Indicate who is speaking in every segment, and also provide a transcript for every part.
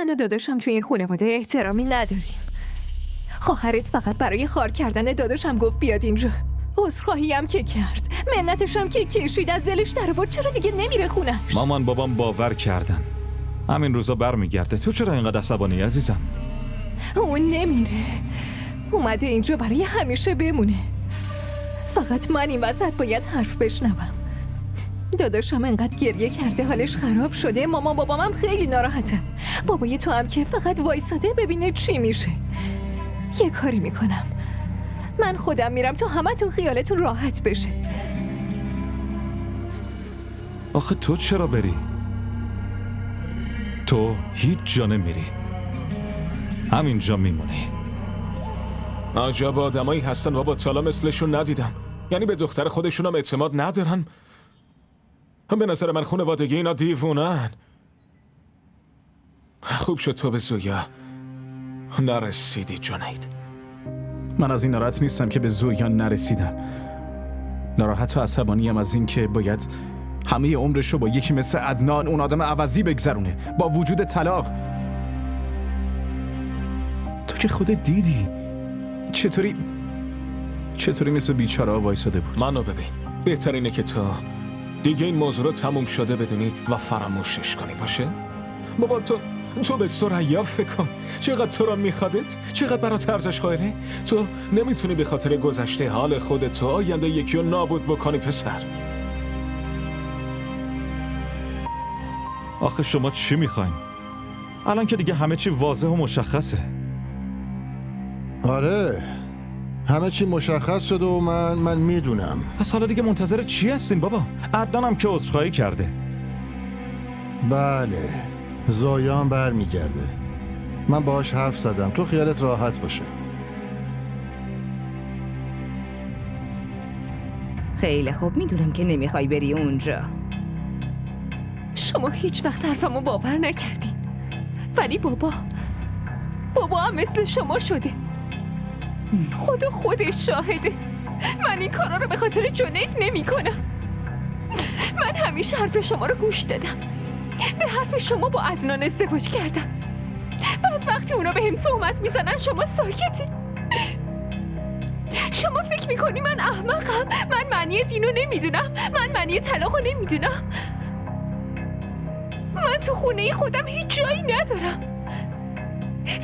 Speaker 1: من و داداشم توی این خانواده احترامی نداریم. خواهرت فقط برای خار کردن داداشم گفت بیاد اینجا. عذرخواهی هم که کرد، منتش هم که کشید، از دلش در آورد. چرا دیگه نمیره خونش؟
Speaker 2: مامان بابام باور کردن همین روزا برمیگرده. تو چرا اینقدر عصبانی عزیزم؟
Speaker 1: اون نمیره، اومده اینجا برای همیشه بمونه. فقط من این وسط باید حرف بشنوم. داداشم انقدر گریه کرده حالش خراب شده. مامان بابام هم خیلی ناراحته. بابای تو هم که فقط وایساده ببینه چی میشه. یه کاری میکنم، من خودم میرم تو همتون خیالتون راحت بشه.
Speaker 2: آخه تو چرا بری؟ تو هیچ جا نمیری، همینجا میمونی.
Speaker 3: عجب آدمایی هستن بابا، تا حالا مثلشون ندیدم. یعنی به دختر خودشون هم اعتماد ندارن. به نظر من خانوادگی اینا دیوونن. خوب شد تو به زویا نرسیدی جنید.
Speaker 4: من از این ناراحت نیستم که به زویا نرسیدم. ناراحت و عصبانیم از این که باید همه عمرشو با یکی مثل عدنان، اون آدم عوضی، بگذرونه با وجود طلاق. تو که خودت دیدی چطوری مثل بیچاره ها وایساده بود.
Speaker 3: منو ببین، بهترینه که تو دیگه این موضوع رو تموم شده بدونی و فراموشش کنی. باشه؟ بابا تو به ثریا فکر کن. چقدر تو رو میخوادت، چقدر برات ارزش قائله. تو نمیتونی به خاطر گذشته حال خودت و آینده یکی رو نابود بکنی پسر.
Speaker 2: آخه شما چی میخواین؟ الان که دیگه همه چی واضح و مشخصه.
Speaker 5: آره، همه چی مشخص شده و من میدونم.
Speaker 2: پس حالا دیگه منتظر چی هستین بابا؟ عدنانم که عذرخواهی کرده.
Speaker 5: بله، زویا هم برمیگرده. من باهاش حرف زدم، تو خیالت راحت باشه.
Speaker 6: خیلی خوب، میدونم که نمیخوای بری اونجا.
Speaker 1: شما هیچ وقت حرفمو باور نکردین، ولی بابا هم مثل شما شده. خودش شاهده. من این کارا رو به خاطر جنید نمی کنم. من همیشه حرف شما رو گوش دادم، به حرف شما با عدنان ازدواج کردم. بعد وقتی اونا به هم تهمت میزنن شما ساکتی. شما فکر میکنی من احمقم؟ من معنی دینو نمیدونم، من معنی طلاقو نمیدونم. من تو خونه خودم هیچ جایی ندارم.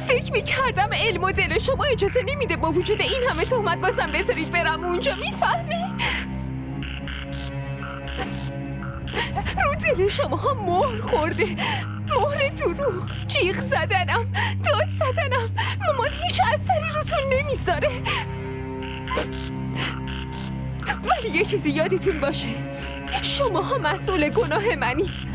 Speaker 1: فکر میکردم علم و دل شما اجازه نمیده با وجود این همه تهمت بازم بذارید برم اونجا. میفهمی؟ رو دل شماها مهر خورده، مهر دروغ. جیغ زدنم، داد زدنم، مامان هیچ اثری روتون نمیذاره. ولی یه چیزی یادتون باشه، شماها مسئول گناه منید.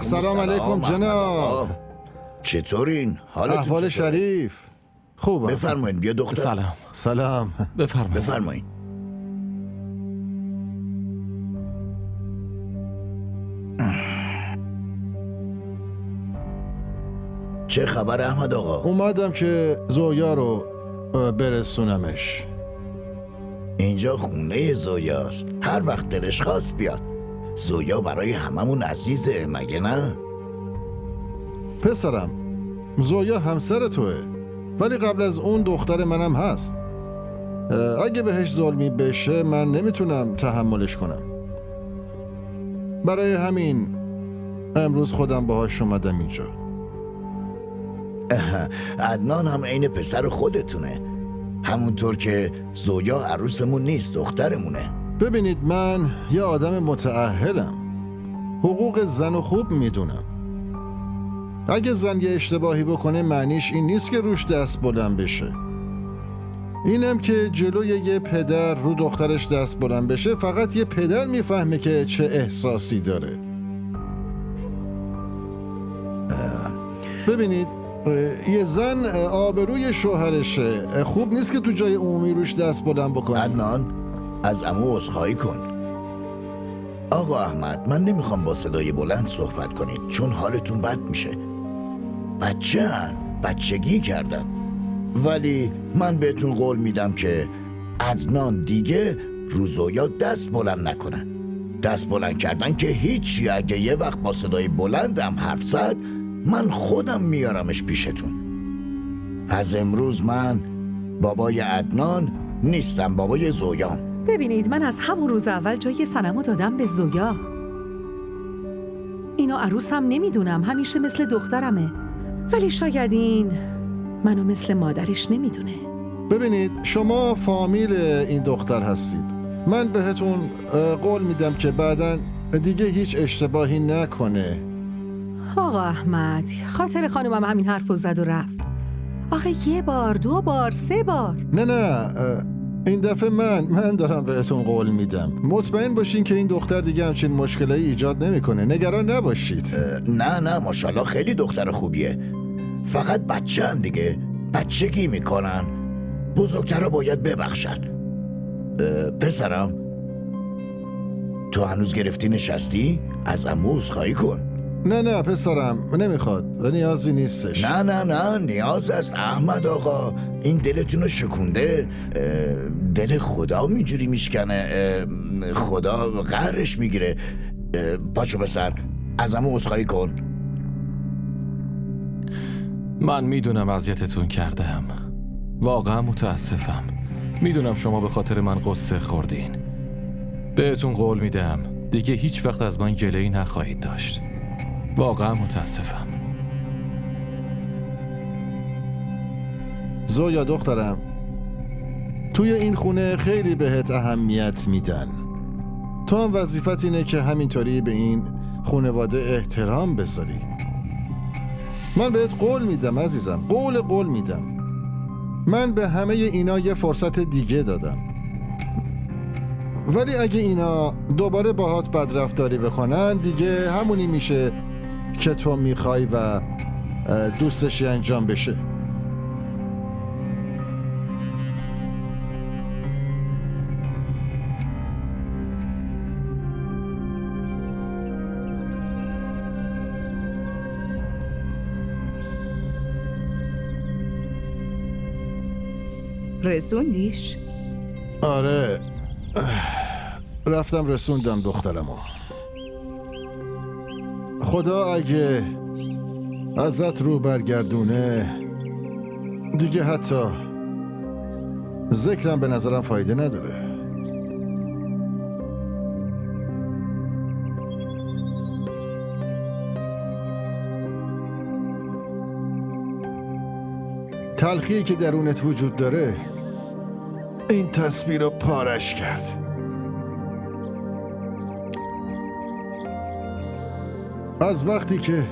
Speaker 5: سلام علیکم جناب.
Speaker 7: چطورین؟ حالتون
Speaker 5: احوال شریف؟ خوبم.
Speaker 7: بفرمایین. بیا دختر.
Speaker 4: سلام.
Speaker 7: بفرمایین. چه خبر احمد آقا؟
Speaker 5: اومدم که زویا رو برسونمش.
Speaker 7: اینجا خونه زویاست، هر وقت دلش خواست بیاد. زویا برای هممون عزیزه، مگه نه؟
Speaker 5: پسرم، زویا همسر توه، ولی قبل از اون دختر منم هست. اگه بهش ظلمی بشه من نمیتونم تحملش کنم. برای همین امروز خودم باهاش اومدم اینجا.
Speaker 7: عدنان هم عین پسر خودتونه، همونطور که زویا عروسمون نیست، دخترمونه.
Speaker 5: ببینید، من یه آدم متأهلم، حقوق زن و خوب میدونم. اگه زن یه اشتباهی بکنه معنیش این نیست که روش دست بلند بشه. اینم که جلوی یه پدر رو دخترش دست بلند بشه فقط یه پدر میفهمه که چه احساسی داره. ببینید، یه زن آبروی شوهرشه، خوب نیست که تو جای عمومی روش دست بلند بکنه.
Speaker 7: عدنان، از عمو عذرخواهی کن. آقا احمد، من نمیخوام با صدای بلند صحبت کنید چون حالتون بد میشه. بچگی کردن. ولی من بهتون قول میدم که عدنان دیگه رو زویا دست بلند نکنن. دست بلند کردن که هیچی. اگه یه وقت با صدای بلندم حرف زد، من خودم میارمش پیشتون. از امروز من بابای عدنان نیستم، بابای زویام.
Speaker 8: ببینید، من از همون روز اول جای صنمو دادم به زویا. اینو عروسم نمیدونم، همیشه مثل دخترمه. ولی شاید این منو مثل مادرش نمیدونه.
Speaker 5: ببینید، شما فامیل این دختر هستید. من بهتون قول میدم که بعداً دیگه هیچ اشتباهی نکنه.
Speaker 8: آقا احمد، خاطر خانومم همین حرفو زد و رفت. آخه 1 بار، 2 بار، 3 بار.
Speaker 5: نه این دفعه من دارم بهتون قول میدم. مطمئن باشین که این دختر دیگه همچین مشکلایی ایجاد نمیکنه. نگران نباشید.
Speaker 7: نه ماشاءالله خیلی دختر خوبیه. فقط بچه‌ن دیگه، بچگی میکنن. بزرگترها باید ببخشن. پسرم، تو هنوز گرفتی نشستی؟ از عمو عذرخواهی کن.
Speaker 5: نه پسرم، نمیخواد. نیازی نیستش.
Speaker 7: نه نیاز است احمد آقا. این دلتون رو شکونده. دل خدا اینجوری میشکنه. خدا قهرش میگیره. پاشو پسر، از عمو عذرخواهی کن.
Speaker 3: من میدونم اذیتتون کردم. واقعا متاسفم. میدونم شما به خاطر من قصه خوردین. بهتون قول میدم دیگه هیچ وقت از من گله‌ای نخواهید داشت. واقعا متاسفم.
Speaker 5: زویا دخترم، توی این خونه خیلی بهت اهمیت میدن. تو هم وظیفت اینه که همینطوری به این خانواده احترام بذاری. من بهت قول میدم عزیزم، قول میدم. من به همه اینا یه فرصت دیگه دادم. ولی اگه اینا دوباره باهات بدرفتاری بکنن، دیگه همونی میشه که تو میخوای و دوستشی انجام بشه.
Speaker 6: رسوندیش؟
Speaker 5: آره، رفتم رسوندم دخترمو. خدا اگه ازت رو برگردونه، دیگه حتی ذکرم به نظرم فایده نداره. تلخی که درونت وجود داره این تصویر رو پارش کرد. از وقتی که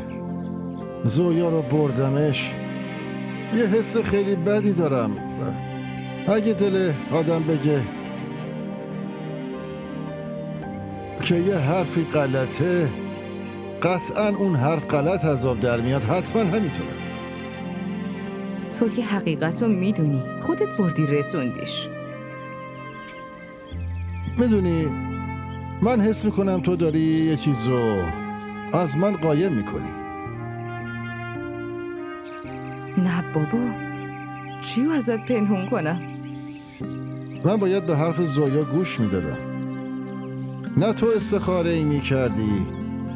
Speaker 5: زویا رو بردمش یه حس خیلی بدی دارم. اگه دل آدم بگه که یه حرفی غلطه، قطعاً اون حرف غلط از آب در میاد. حتما همینطوره.
Speaker 6: تو که حقیقت رو میدونی، خودت بردی رسوندیش.
Speaker 5: میدونی، من حس میکنم تو داری یه چیزو از من قایم میکنی.
Speaker 6: نه بابا، چیو ازت پنهون کنم؟
Speaker 5: من باید به حرف زویا گوش میدادم. نه تو استخاره ای میکردی،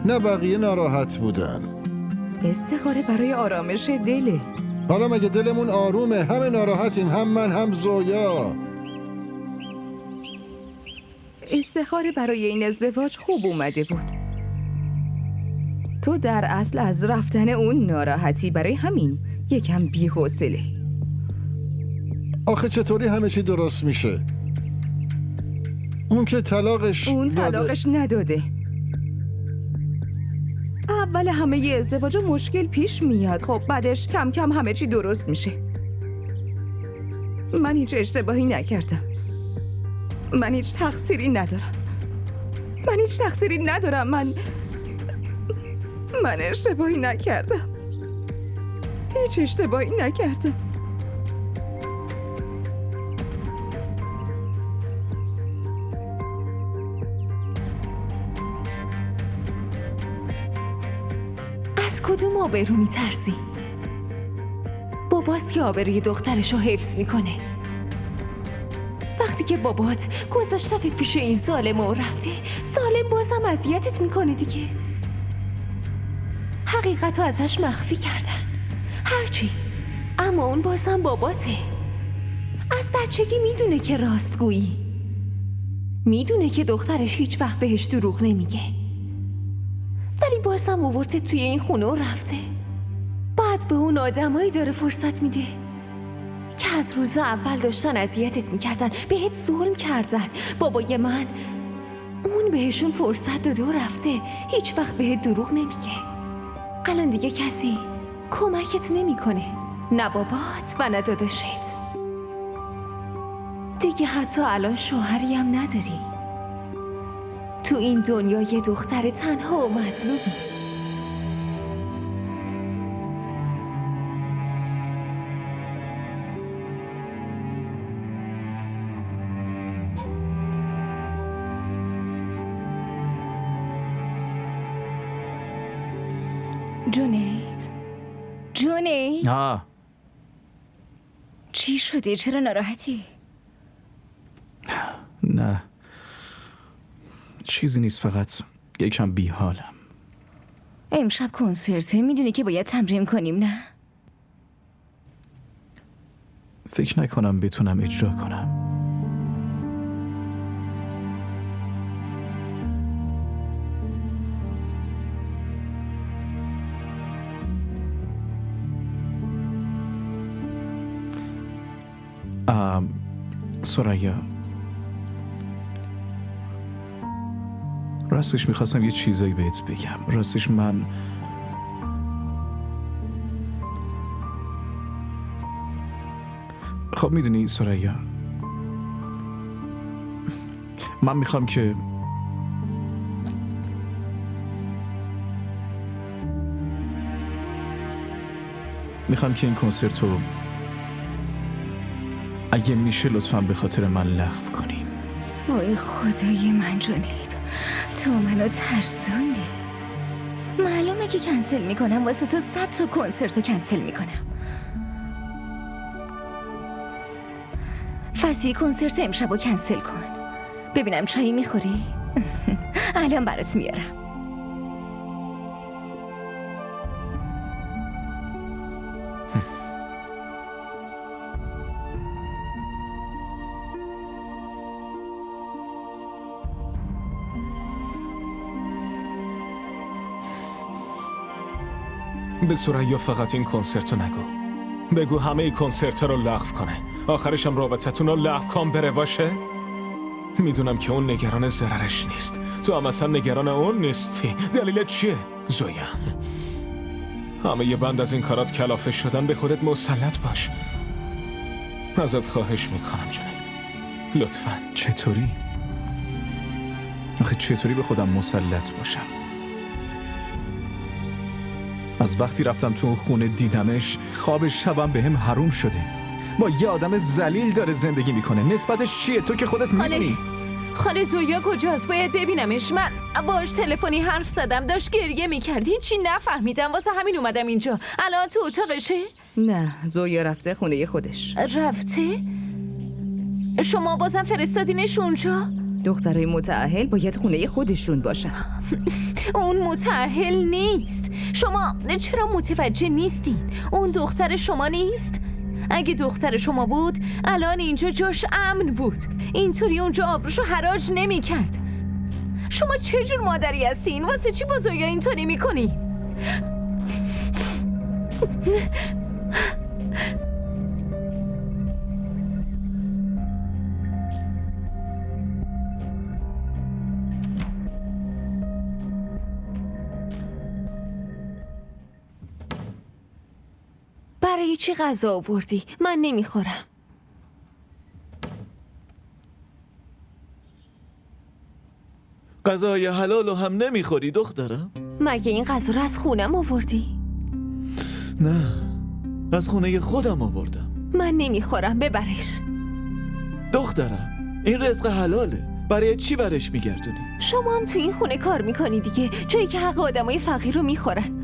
Speaker 5: نه بقیه ناراحت بودن.
Speaker 6: استخاره برای آرامش دله.
Speaker 5: حالا مگه دلمون آرومه؟ همه ناراحتیم، هم من هم زویا.
Speaker 6: استخاره برای این ازدواج خوب اومده بود. تو در اصل از رفتن اون ناراحتی، برای همین یکم بی‌حوصله.
Speaker 5: آخه چطوری همه چی درست میشه؟ اون که طلاقش
Speaker 6: نداده. اول همه ی ازدواج مشکل پیش میاد، خب بعدش کم کم همه چی درست میشه. من هیچ اشتباهی نکردم. من هیچ تقصیری ندارم. من اشتباهی نکردم. هیچ اشتباهی نکردم.
Speaker 1: از کدوم آبرو میترسی؟ باباست که آبروی دخترشو حفظ میکنه. وقتی که بابات گذاشتتت پیش این ظالم و رفته، ظالم بازم اذیتت میکنه دیگه. حقیقت رو ازش مخفی کردن، هرچی، اما اون بازم باباته. از بچگی میدونه که راستگویی، میدونه که دخترش هیچ وقت بهش دروغ نمیگه، ولی بازم آورده توی این خونه و رفته. بعد به اون آدمایی داره فرصت میده که از روز اول داشتن اذیتت میکردن، بهت ظلم کردن. بابای من، اون بهشون فرصت داده و رفته، هیچ وقت بهت دروغ نمیگه. الان دیگه کسی کمکت نمیکنه، نه بابات و نه داداشت. دیگه حتی الان شوهری هم نداری. تو این دنیا یه دختر تنها و مظلومی. جونید چی شده؟ چرا ناراحتی؟
Speaker 4: نه چیزی نیست، فقط یکم بیحالم.
Speaker 1: امشب کنسرته، میدونی که باید تمرین کنیم نه؟
Speaker 4: فکر نکنم بتونم اجرا کنم. سریا، راستش میخواستم یه چیزایی بهت بگم. راستش من خب میدونی سریا، من میخوام که این کنسرت رو اگه میشه لطفاً به خاطر من لغو کنیم.
Speaker 1: وای خدای من جونید، تو منو ترسوندی. معلومه که کنسل میکنم، واسه تو 100 تا کنسرت رو کنسل میکنم. فصیح کنسرت امشب رو کنسل کن. ببینم چایی میخوری؟ الان برات میارم.
Speaker 3: به سریا فقط این کنسرت رو نگو. بگو همه کنسرت رو لغو کنه. آخرش هم رابطتون رو لغو کن بره باشه. میدونم که اون نگران ضررش نیست. تو هم اصلا نگران اون نیستی. دلیل چیه؟ زویا، همه یه بند از این کارات کلافه شدن. به خودت مسلط باش. ازت خواهش میکنم جنید، لطفاً.
Speaker 4: چطوری؟ آخه چطوری به خودم مسلط باشم؟ از وقتی رفتم تو اون خونه دیدمش، خواب شبم به هم حروم شده. با یه آدم ذلیل داره زندگی میکنه. نسبتش چیه؟ تو که خودت میدونی.
Speaker 1: خاله زویا کجاست؟ باید ببینمش. من باهاش تلفنی حرف زدم، داشت گریه میکرد، هیچی نفهمیدم، واسه همین اومدم اینجا. الان تو اتاقشه؟
Speaker 6: نه، زویا رفته خونه خودش.
Speaker 1: رفته؟ شما بازم فرستادینش اونجا؟
Speaker 6: دخترای متأهل باید خونه خودشون باشن.
Speaker 1: اون متأهل نیست. شما چرا متوجه نیستین؟ اون دختر شما نیست؟ اگه دختر شما بود الان اینجا جاش امن بود، اینطوری اونجا آبروشو حراج نمی کرد. شما چه جور مادری هستین؟ واسه چی با زویا اینطوری میکنین؟ برای چی غذا آوردی؟ من نمیخورم.
Speaker 9: غذای حلال رو هم نمیخوری دخترم؟
Speaker 1: مگه این غذا رو از خونم آوردی؟
Speaker 9: نه، از خونه خودم آوردم.
Speaker 1: من نمیخورم، ببرش.
Speaker 9: دخترم، این رزق حلاله، برای چی برش میگردونی؟
Speaker 1: شما هم تو این خونه کار میکنی دیگه، جایی که حق آدمای فقیر رو میخورن.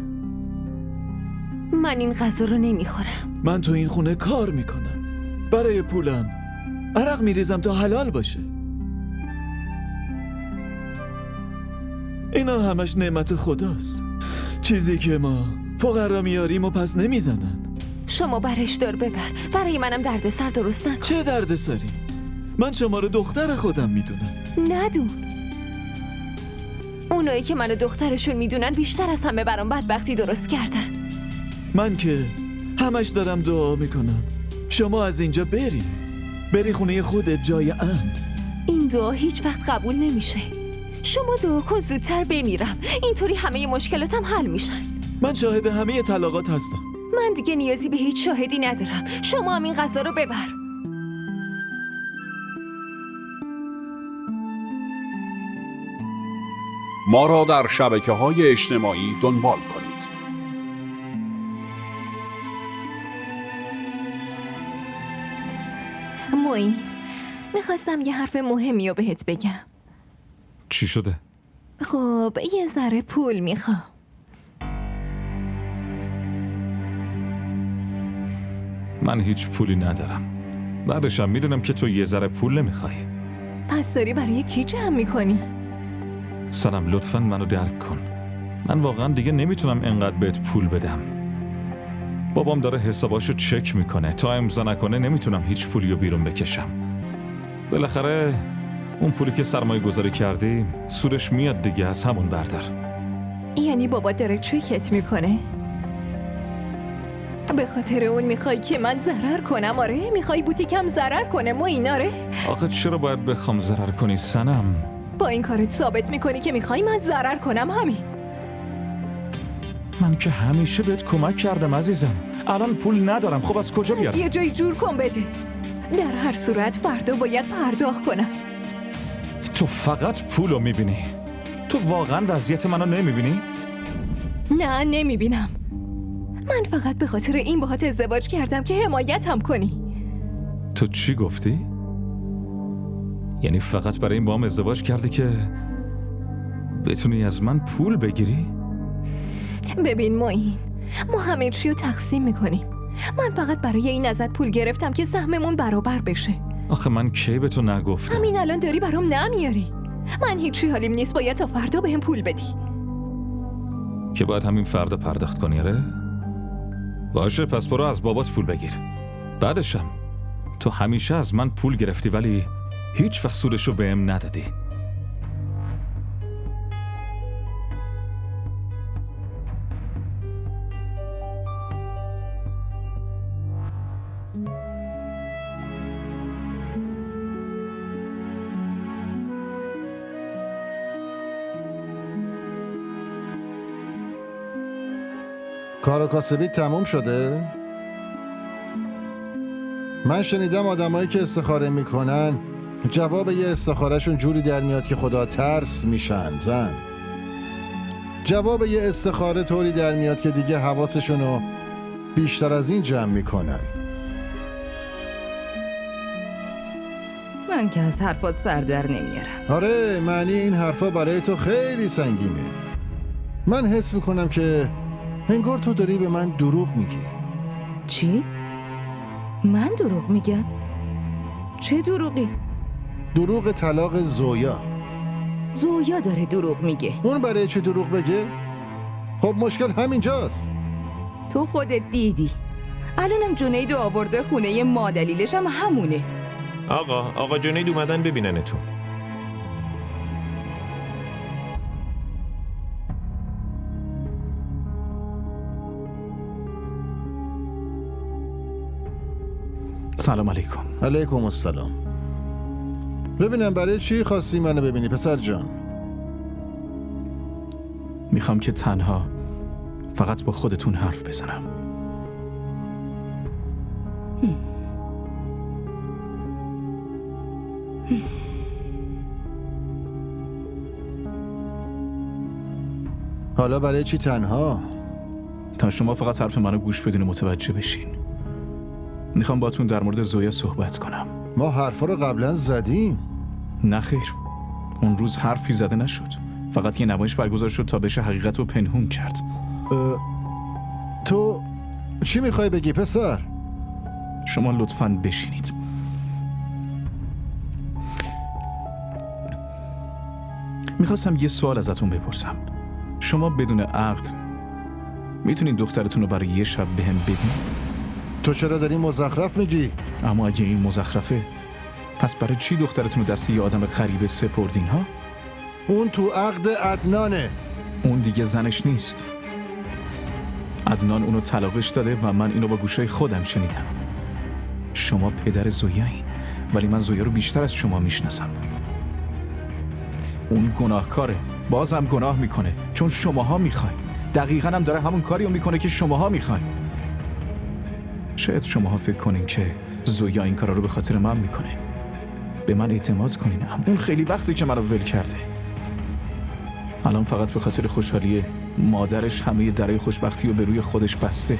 Speaker 1: من این غذا رو نمیخورم.
Speaker 9: من تو این خونه کار میکنم، برای پولم عرق میریزم تا حلال باشه. اینا همش نعمت خداست، چیزی که ما فقرا میاریم و پس نمیزنن.
Speaker 1: شما برش دار ببر، برای منم دردسر درست نکن.
Speaker 9: چه دردسری؟ من شما رو دختر خودم میدونم.
Speaker 1: ندون. اونایی که منو دخترشون میدونن بیشتر از همه برام بدبختی درست کردن.
Speaker 9: من که همش دارم دعا میکنم شما از اینجا بری خونه خودت، جای امن.
Speaker 1: این دعا هیچ وقت قبول نمیشه. شما دعا کن زودتر بمیرم، اینطوری همه مشکلاتم حل میشن.
Speaker 9: من شاهد همه طلاقات هستم.
Speaker 1: من دیگه نیازی به هیچ شاهدی ندارم. شما هم این غذا رو ببر.
Speaker 10: ما را در شبکه‌های اجتماعی دنبال کنید.
Speaker 1: موین، میخواستم یه حرف مهمی رو بهت بگم.
Speaker 2: چی شده؟
Speaker 1: خب یه ذره پول میخوام.
Speaker 2: من هیچ پولی ندارم. بعدشم میدونم که تو یه ذره پول نمیخوای.
Speaker 1: پس داری برای کی جمع میکنی؟
Speaker 2: سنم لطفاً منو درک کن. من واقعا دیگه نمیتونم انقدر بهت پول بدم. بابام داره حساباشو چک میکنه. تا امضا نکنه نمیتونم هیچ پولیو بیرون بکشم. بالاخره اون پولی که سرمایه گذاری کردیم سودش میاد دیگه، از همون بردار.
Speaker 1: یعنی بابا داره چکت میکنه؟ به خاطر اون میخوای که من ضرر کنم؟ آره؟ میخوای بوتیکم ضرر کنه؟ موین آره؟
Speaker 2: آخه چرا باید بخوام ضرر کنی سنم؟
Speaker 1: با این کارت ثابت میکنی که میخوای من ضرر کنم، همین.
Speaker 2: من که همیشه بهت کمک کردم عزیزم. الان پول ندارم، خب از کجا بیارم؟
Speaker 1: از یه جایی جور کن بده. در هر صورت فردا باید پرداخت کنم.
Speaker 2: تو فقط پولو میبینی. تو واقعا وضعیت منو نمیبینی؟
Speaker 1: نه نمیبینم. من فقط به خاطر این باهات ازدواج کردم که حمایتم کنی.
Speaker 2: تو چی گفتی؟ یعنی فقط برای این با هم ازدواج کردی که بتونی از من پول بگیری؟
Speaker 1: ببین موین، ما همه چی رو تقسیم میکنیم. من فقط برای این ازت پول گرفتم که سهممون برابر بشه.
Speaker 2: آخه من کی به تو نگفتم؟
Speaker 1: همین الان داری برام نمیاری. من هیچی حالیم نیست، باید تا فردا بهم پول بدی.
Speaker 2: که باید همین فردا پرداخت کنی آره؟ باشه پس برو از بابات پول بگیر. بعدشم تو همیشه از من پول گرفتی ولی هیچ وقت سودشو بهم ندادی.
Speaker 5: کار و کاسبی تموم شده؟ من شنیدم آدمایی که استخاره میکنن جواب یه استخارهشون جوری در میاد که خدا ترس میشن. زن، جواب یه استخاره طوری در میاد که دیگه حواسشونو بیشتر از این جمع میکنن.
Speaker 6: من که از حرفات سر در نمیارم.
Speaker 5: آره، معنی این حرفا برای تو خیلی سنگینه. من حس میکنم که انگار تو داری به من دروغ میگی.
Speaker 6: چی؟ من دروغ میگم؟ چه دروغی؟
Speaker 5: دروغ طلاق زویا.
Speaker 6: زویا داره دروغ میگه.
Speaker 5: اون برای چی دروغ بگه؟ خب مشکل همینجاست.
Speaker 6: تو خودت دیدی. الانم جنید آورده خونه ما، دلیلش هم همونه.
Speaker 3: آقا جنید اومدن ببیننتون.
Speaker 4: سلام علیکم.
Speaker 5: علیکم السلام. ببینم برای چی خواستی منو ببینی پسر جان؟
Speaker 4: میخوام که تنها فقط با خودتون حرف بزنم.
Speaker 5: حالا برای چی تنها؟
Speaker 4: تا شما فقط حرف منو گوش بدین و متوجه بشین. میخوام باتون در مورد زویا صحبت کنم.
Speaker 5: ما حرفا رو قبلا زدیم.
Speaker 4: نه خیر، اون روز حرفی زده نشد. فقط یه نمایش برگزار شد تا بشه حقیقت رو پنهون کرد.
Speaker 5: تو چی میخوای بگی پسر؟
Speaker 4: شما لطفاً بشینید. میخواستم یه سوال ازتون بپرسم. شما بدون عقد میتونین دخترتون رو برای یه شب بهم بدین؟
Speaker 5: تو چرا داری مزخرف میگی؟
Speaker 4: اما اگه این مزخرفه، پس برای چی دخترتون رو دست یه آدم غریبه سپردین ها؟
Speaker 5: اون تو عقد عدنانه.
Speaker 4: اون دیگه زنش نیست. عدنان اونو طلاقش داده و من اینو با گوشای خودم شنیدم. شما پدر زویایین، ولی من زویا رو بیشتر از شما میشناسم. اون گناهکاره، بازم گناه میکنه چون شماها میخواین. دقیقاً هم داره همون کاری رو میکنه که شماها میخواین. شاید شماها فکر کنین که زویا این کارا رو به خاطر من میکنه. به من اعتماد کنین، اما اون خیلی وقته که منو ول کرده. الان فقط به خاطر خوشحالی مادرش همه درای خوشبختی رو به روی خودش بسته.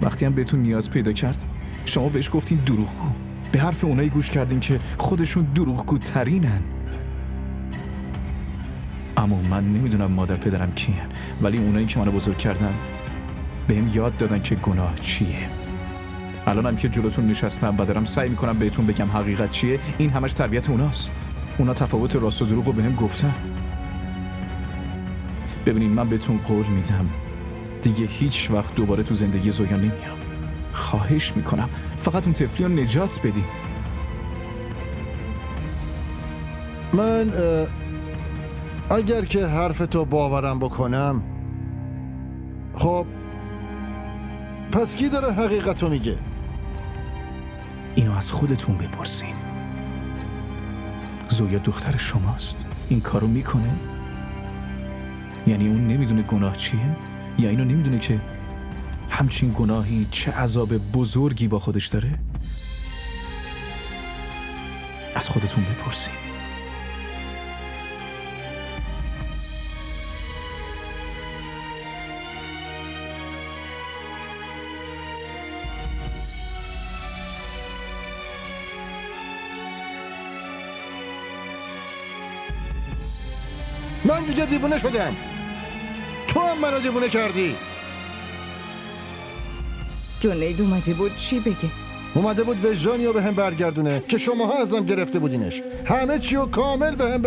Speaker 4: وقتی هم بهتون نیاز پیدا کرد، شما بهش گفتین دروغگو. به حرف اونایی گوش کردین که خودشون دروغگوترینن. اما من نمیدونم مادر پدرم کیه، ولی اونایی که منو بزرگ کردن بهم یاد دادن که گناه چیه. الانم که جلوتون نشستم و دارم سعی میکنم بهتون بگم حقیقت چیه، این همش تربیت اوناست. اونا تفاوت راست و دروغ رو بهم گفتن. ببینین، من بهتون قول میدم دیگه هیچ وقت دوباره تو زندگی زویا نمیام. خواهش میکنم فقط اون طفلی رو نجات بدین.
Speaker 5: من اگر که حرف تو باورم بکنم، خب پس کی داره حقیقتو میگه؟
Speaker 4: اینو از خودتون بپرسین. زویا دختر شماست. این کارو میکنه؟ یعنی اون نمیدونه گناه چیه؟ یا اینو نمیدونه که همچین گناهی چه عذاب بزرگی با خودش داره؟ از خودتون بپرسین.
Speaker 5: من دیگه دیوونه شدم. تو هم منو دیوونه کردی.
Speaker 6: جنید اومده بود چی بگه؟
Speaker 5: اومده بود وجدانیو به هم برگردونه که شماها ازم گرفته بودینش. همه چیو کامل به هم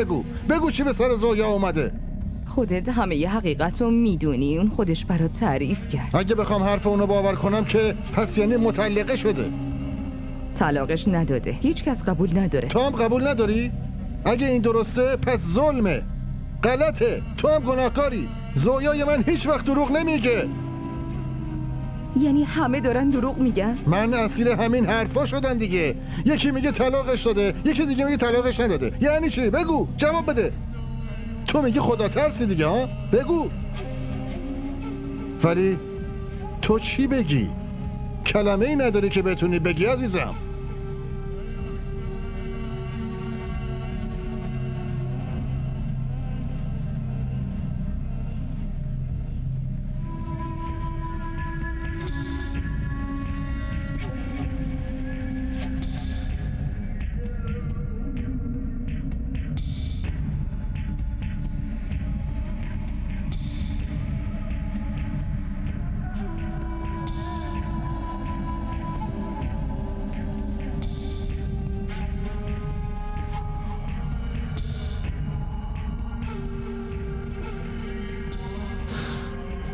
Speaker 5: بگو چی به سر زویا اومده.
Speaker 6: خودت همه ی حقیقت رو میدونی. اون خودش برات تعریف کرد.
Speaker 5: اگه بخوام حرف اونو باور کنم که پس یعنی مطلقه شده.
Speaker 6: طلاقش نداده. هیچ کس قبول نداره.
Speaker 5: تو هم قبول نداری؟ اگه این درسته پس ظلمه، غلطه. تو هم گناهکاری. زویای من هیچ وقت دروغ نمیگه.
Speaker 6: یعنی همه دارن دروغ میگن؟
Speaker 5: من اسیر همین حرفا شدم دیگه. یکی میگه طلاقش داده، یکی دیگه میگه طلاقش نداده. یعنی چی؟ بگو، جواب بده. تو میگی خدا ترسی دیگه ها؟ بگو. ولی تو چی بگی؟ کلمه ای نداری که بتونی بگی عزیزم.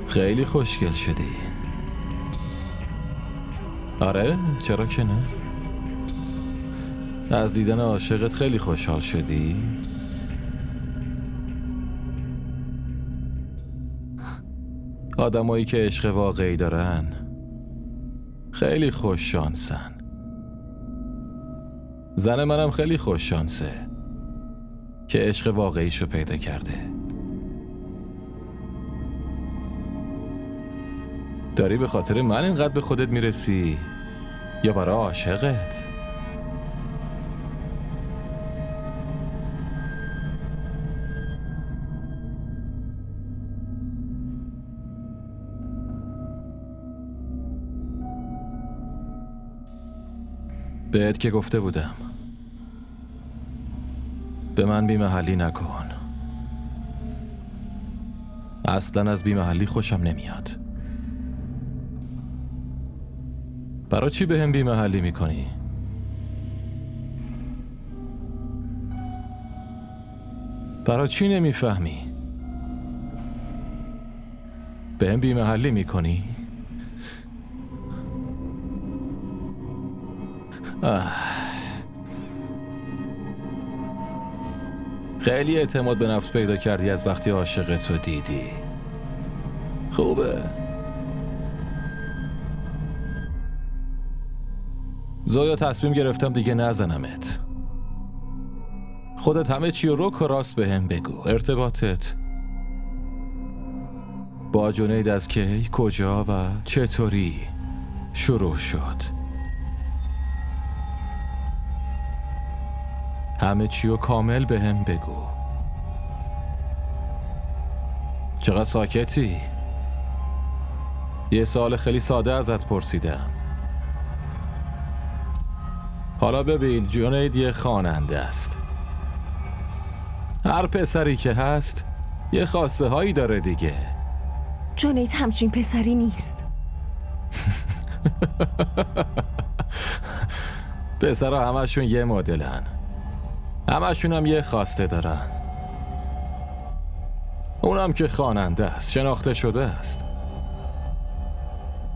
Speaker 2: خیلی خوشگل شدی. آره، چرا که نه؟ از دیدن عاشقت خیلی خوشحال شدی؟ آدمایی که عشق واقعی دارن خیلی خوش شانسن. زن منم خیلی خوش شانسه که عشق واقعیشو پیدا کرده. داری به خاطر من اینقدر به خودت میرسی یا برای عاشقت؟ بهت که گفته بودم به من بی‌محلی نکن. اصلا از بی‌محلی خوشم نمیاد.
Speaker 4: برای چی به هم بی‌محلی میکنی؟ برای چی نمیفهمی؟ به هم بی‌محلی میکنی؟ خیلی اعتماد به نفس پیدا کردی از وقتی عاشق تو دیدی. خوبه. زویا تصمیم گرفتم دیگه نزنمت. خودت همه چی رو راست به هم بگو. ارتباطت با جنید از کی، کجا و چطوری شروع شد؟ همه چی رو کامل به هم بگو. چقدر ساکتی؟ یه سوال خیلی ساده ازت پرسیدم. حالا ببین، جنید یه خواننده است. هر پسری که هست یه خواسته هایی داره دیگه.
Speaker 1: جنید همچین پسری نیست.
Speaker 4: پسرها همشون یه مدلن. همشون هم یه خواسته دارن. اونم که خواننده است، شناخته شده است.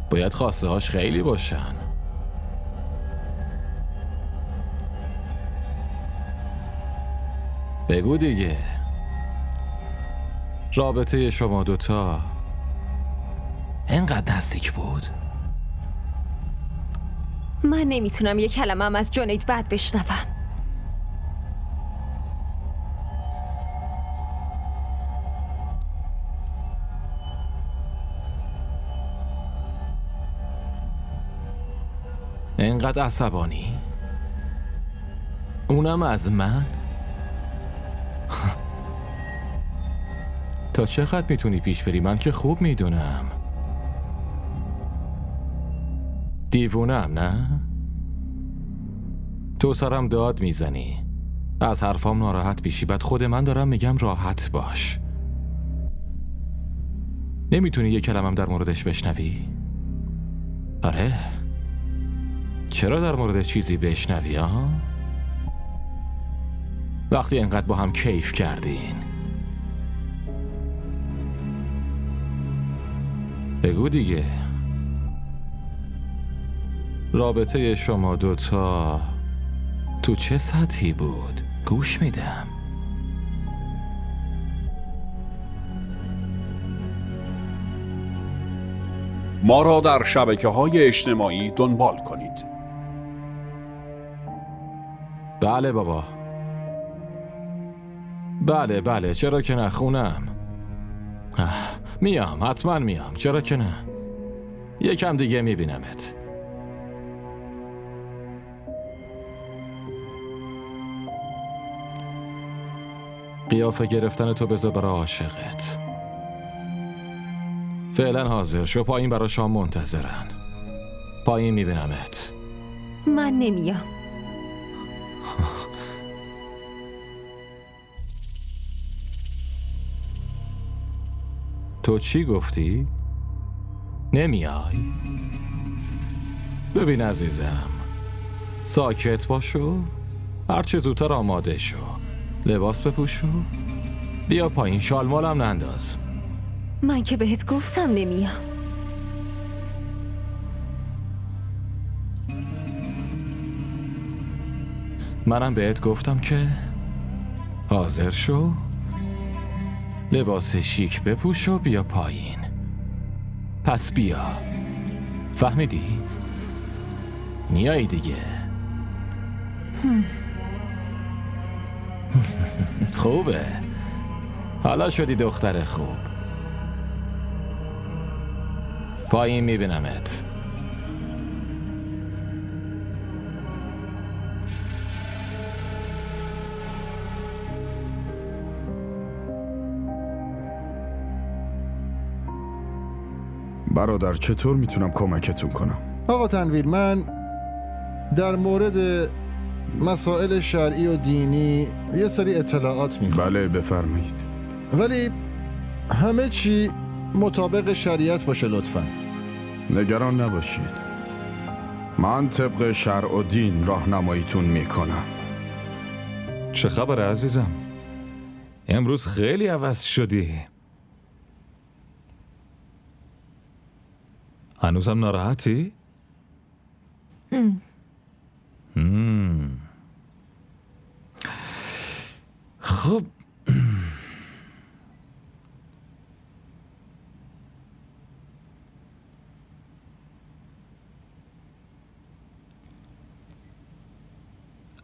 Speaker 4: باید خواسته هاش خیلی باشن. بگو دیگه، رابطه شما دوتا اینقدر نزدیک بود؟
Speaker 1: من نمیتونم یه کلمه هم از جنید بد بشنوم.
Speaker 4: اینقدر عصبانی؟ اونم از من؟ تا چقدر میتونی پیش بری؟ من که خوب میدونم. دیوونم نه؟ تو سرم داد میزنی، از حرفام ناراحت بیشی، بعد خود من دارم میگم راحت باش. نمیتونی یه کلمم در موردش بشنوی؟ آره؟ چرا در مورد چیزی بشنوی ها؟ وقتی انقدر با هم کیف کردین. بگو دیگه، رابطه شما دوتا تو چه سطحی بود؟ گوش میدم.
Speaker 10: ما را در شبکه‌های اجتماعی دنبال کنید.
Speaker 4: بله بابا. بله چرا که نخونم. میام، حتما میام، چرا که نه. یکم دیگه میبینمت. قیافه گرفتن تو بذار برای عاشقت. فعلا حاضر شو، پایین برای شام منتظرن. پایین میبینمت.
Speaker 1: من نمیام.
Speaker 4: تو چی گفتی؟ نمیای؟ ببین عزیزم، ساکت باشو، هرچه زودتر آماده شو، لباس بپوشو، بیا پایین، شالمالم ننداز.
Speaker 1: من که بهت گفتم نمیام.
Speaker 4: منم بهت گفتم که حاضر شو، لباس شیک بپوش و بیا پایین. پس بیا، فهمیدی؟ میایی دیگه. خوبه، حالا شدی دختر خوب. پایین میبینمت.
Speaker 11: برادر چطور میتونم کمکتون کنم؟
Speaker 5: آقا تنویر، من در مورد مسائل شرعی و دینی یه سری اطلاعات میخوام.
Speaker 11: بله بفرمایید.
Speaker 5: ولی همه چی مطابق شریعت باشه لطفاً.
Speaker 11: نگران نباشید. من طبق شرع و دین راهنماییتون میکنم.
Speaker 2: چه خبر عزیزم؟ امروز خیلی عوض شدی. هنوزم ناراحتی؟ خب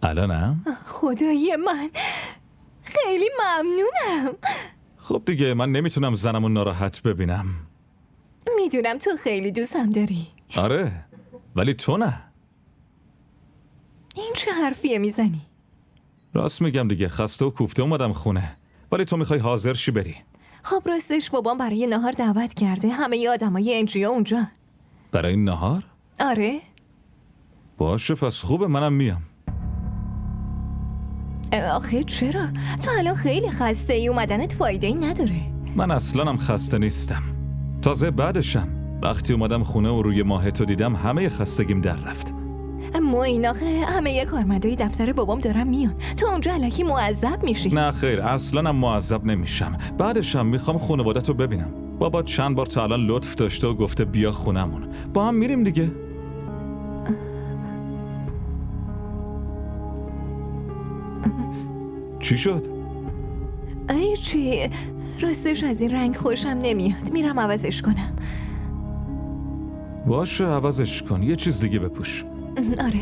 Speaker 2: الانم؟
Speaker 1: خدای من خیلی ممنونم.
Speaker 2: خب دیگه من نمیتونم زنمو ناراحت ببینم.
Speaker 1: میدونم تو خیلی دوستم داری.
Speaker 2: آره ولی تو نه.
Speaker 1: این چه حرفیه میزنی؟
Speaker 2: راست میگم دیگه، خسته و کوفته اومدم خونه، ولی تو میخوای حاضر شی بری.
Speaker 1: خب راستش بابام برای نهار دعوت کرده، همه ی آدمای انجیا اونجا.
Speaker 2: برای نهار؟
Speaker 1: آره.
Speaker 2: باشه پس خوبه، منم میام.
Speaker 1: آخه چرا؟ تو الان خیلی خسته ای، اومدنت فایده ای نداره.
Speaker 2: من اصلا خسته نیستم، تازه بعدشم وقتی اومدم خونه و روی ماهتو دیدم همه خستگیم در رفت.
Speaker 1: اما این آخه همه کارمندای دفتر بابام دارن میان، تو اونجا الکی معذب میشی.
Speaker 2: نه خیر، اصلا معذب نمیشم. بعدشم میخوام خانواده‌تو ببینم. بابا چند بار تا الان لطف داشته و گفته بیا خونمون، با هم میریم دیگه. چی شد؟
Speaker 1: ای چی؟ راستش از این رنگ خوشم نمیاد، میرم عوضش کنم.
Speaker 2: باشه عوضش کن، یه چیز دیگه بپوش.
Speaker 1: آره.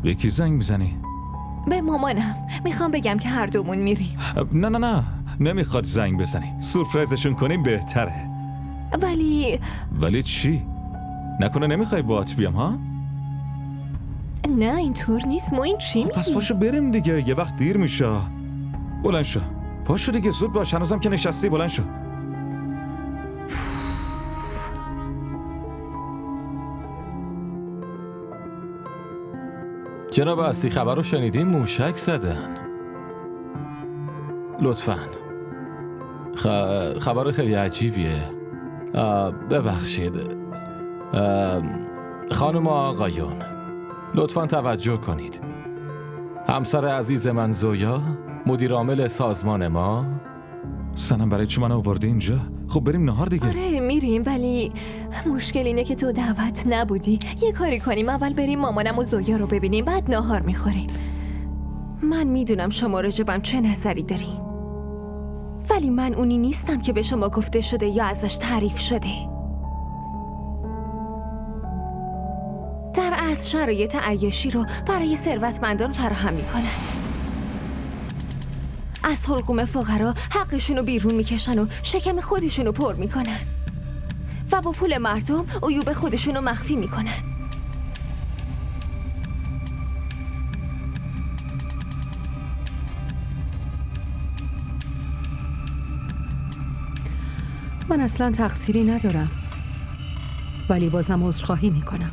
Speaker 2: به کی زنگ میزنی؟
Speaker 1: به مامانم، میخوام بگم که هر دومون میریم.
Speaker 2: نه نمیخواد زنگ بزنی، سورپرایزشون کنیم بهتره.
Speaker 1: ولی
Speaker 2: چی؟ نکنه نمیخوای باهات بیام ها؟
Speaker 1: نه اینطور نیست، ما این چی میگی؟
Speaker 2: پس پاشو بریم دیگه، یه وقت دیر میشه. بلند شو، پاشو دیگه، زود باش، هنوزم که نشستی، بلند شو.
Speaker 3: جناب اصلی خبر رو شنیدیم؟ موشک زدن. لطفاً. خبر خیلی عجیبیه. ببخشید خانم و آقایون، لطفاً توجه کنید. همسر عزیز من زویا، مدیر عامل سازمان ما.
Speaker 2: سنم برای چی من آوردی اینجا؟ خب بریم نهار دیگه.
Speaker 1: آره میریم، ولی مشکل اینه که تو دعوت نبودی. یه کاری کنیم، اول بریم مامانم و زویا رو ببینیم، بعد نهار میخوریم.
Speaker 12: من میدونم شما راجبم چه نظری دارین، ولی من اونی نیستم که به شما گفته شده یا ازش تعریف شده. در اصل شرایط عیاشی رو برای ثروتمندان فراهم میکنن. از حلقوم فقرا حقشون رو بیرون میکشن و شکم خودشون رو پر میکنن و با پول مردم عیوب خودشون رو مخفی میکنن.
Speaker 8: من اصلا تقصیری ندارم، ولی بازم عذرخواهی میکنم.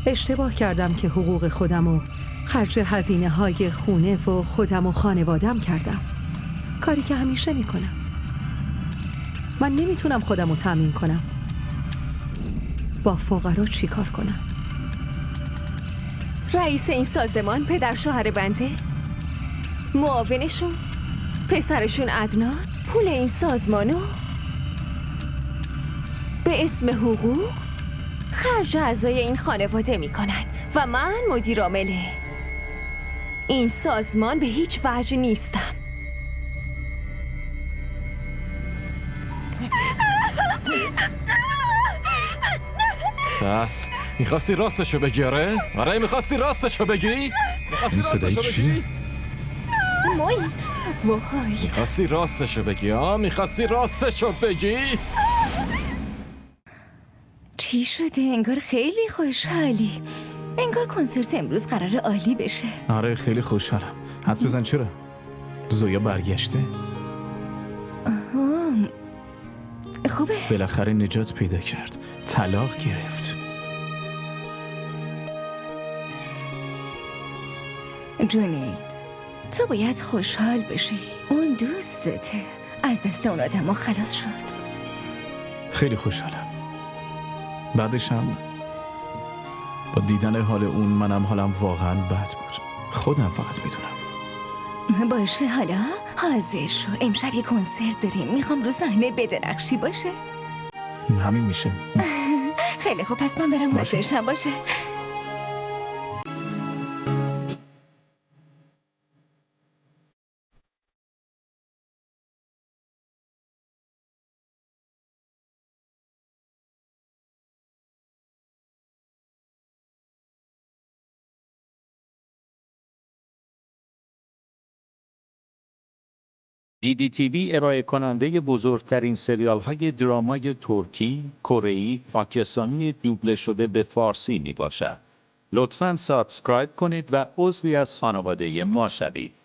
Speaker 8: اشتباه کردم که حقوق خودم و خرج هزینه های خونه و خودم و خانوادم کردم، کاری که همیشه میکنم. من نمیتونم خودم رو تأمین کنم. با فقرا چی کار کنم؟
Speaker 12: رئیس این سازمان پدر شوهر بنده، معاونشون پسرشون عدنان پول این سازمانو به اسم حقوق خرج اعضای این خانواده میکنن و من مدیر عامل این سازمان به هیچ وجه نیستم.
Speaker 3: بس میخواستی راستشو بگی؟ آره میخواستی راستشو بگی؟
Speaker 2: این صدای چیه؟
Speaker 1: وای
Speaker 3: میخواستی راستشو بگی؟ میخواستی راستشو بگی؟
Speaker 12: چی شده؟ انگار خیلی خوشحالی. انگار کنسرت امروز قرار عالی بشه.
Speaker 4: آره خیلی خوشحالم. حدس بزن چرا؟ زویا برگشته؟
Speaker 12: خوبه؟
Speaker 4: بالاخره نجات پیدا کرد، طلاق گرفت.
Speaker 12: جونید، تو باید خوشحال بشی. اون دوستته، از دست اون آدم ها خلاص شد.
Speaker 4: خیلی خوشحالم. بعدش هم با دیدن حال اون منم حالم واقعا بد بود. خودم فقط میدونم.
Speaker 12: باشه حالا حاضر شو، امشب یه کنسرت داریم، میخوام رو صحنه بدرخشی باشه.
Speaker 4: همین میشه.
Speaker 12: خیلی خوب، پس من برم حاضرشم. باشه.
Speaker 13: DDTV ارائه کننده بزرگترین سریال های درامای ترکی، کره‌ای، پاکستانی دوبله شده به فارسی می باشد. لطفاً سابسکرایب کنید و عضوی از خانواده ما شوید.